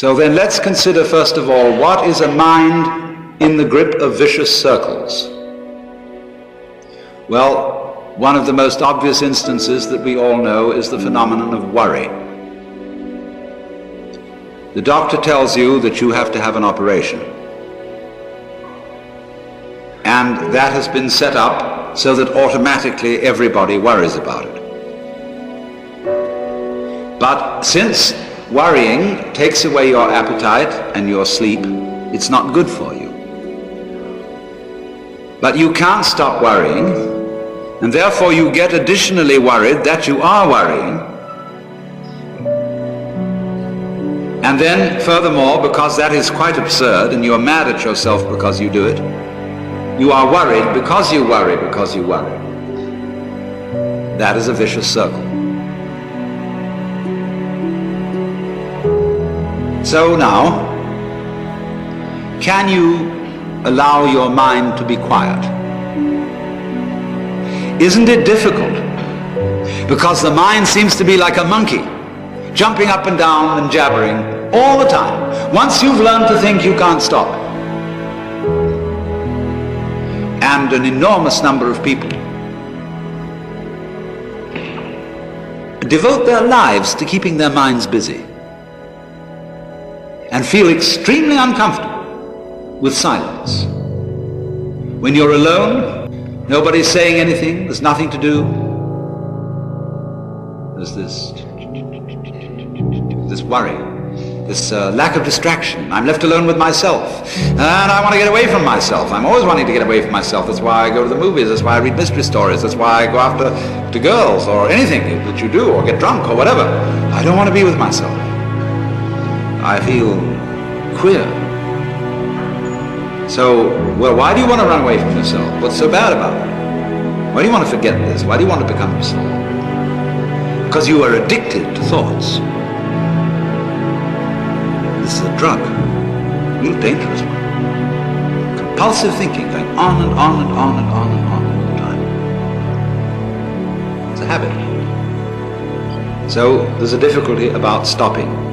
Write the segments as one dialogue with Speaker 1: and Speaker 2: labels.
Speaker 1: So then let's consider first of all, what is a mind in the grip of vicious circles? Well, one of the most obvious instances that we all know is the phenomenon of worry. The doctor tells you that you have to have an operation. And that has been set up so that automatically everybody worries about it. But since worrying takes away your appetite and your sleep, it's not good for you. But you can't stop worrying, and therefore you get additionally worried that you are worrying. And then furthermore, because that is quite absurd and you're mad at yourself because you do it, you are worried because you worry because you worry. That is a vicious circle. So now, can you allow your mind to be quiet? Isn't it difficult? Because the mind seems to be like a monkey, jumping up and down and jabbering all the time. Once you've learned to think, you can't stop. And an enormous number of people devote their lives to keeping their minds busy and feel extremely uncomfortable with silence. When you're alone, nobody's saying anything, there's nothing to do. There's this worry, this lack of distraction. I'm left alone with myself, and I want to get away from myself. I'm always wanting to get away from myself. That's why I go to the movies, that's why I read mystery stories, that's why I go after to girls or anything that you do, or get drunk or whatever. I don't want to be with myself. I feel queer. So, well, why do you want to run away from yourself? What's so bad about it? Why do you want to forget this? Why do you want to become yourself? Because you are addicted to thoughts. This is a drug, a real dangerous one. Compulsive thinking, going on and on and on and on and on all the time. It's a habit. So there's a difficulty about stopping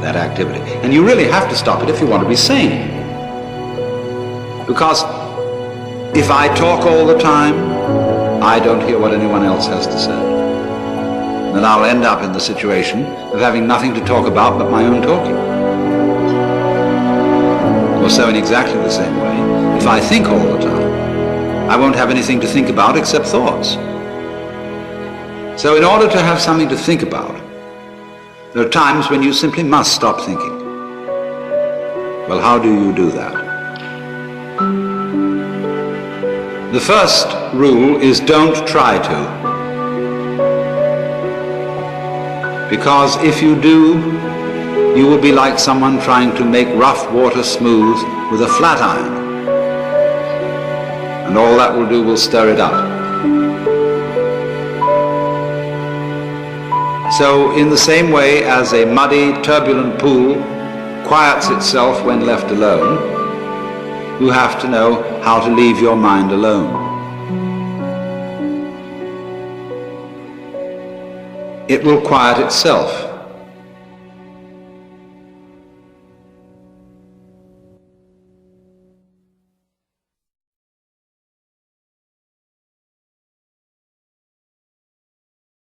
Speaker 1: that activity. And you really have to stop it if you want to be sane. Because if I talk all the time, I don't hear what anyone else has to say. Then I'll end up in the situation of having nothing to talk about but my own talking. Or so in exactly the same way, if I think all the time, I won't have anything to think about except thoughts. So in order to have something to think about, there are times when you simply must stop thinking. Well, how do you do that? The first rule is don't try to. Because if you do, you will be like someone trying to make rough water smooth with a flat iron. And all that will do will stir it up. So in the same way as a muddy, turbulent pool quiets itself when left alone, you have to know how to leave your mind alone. It will quiet itself.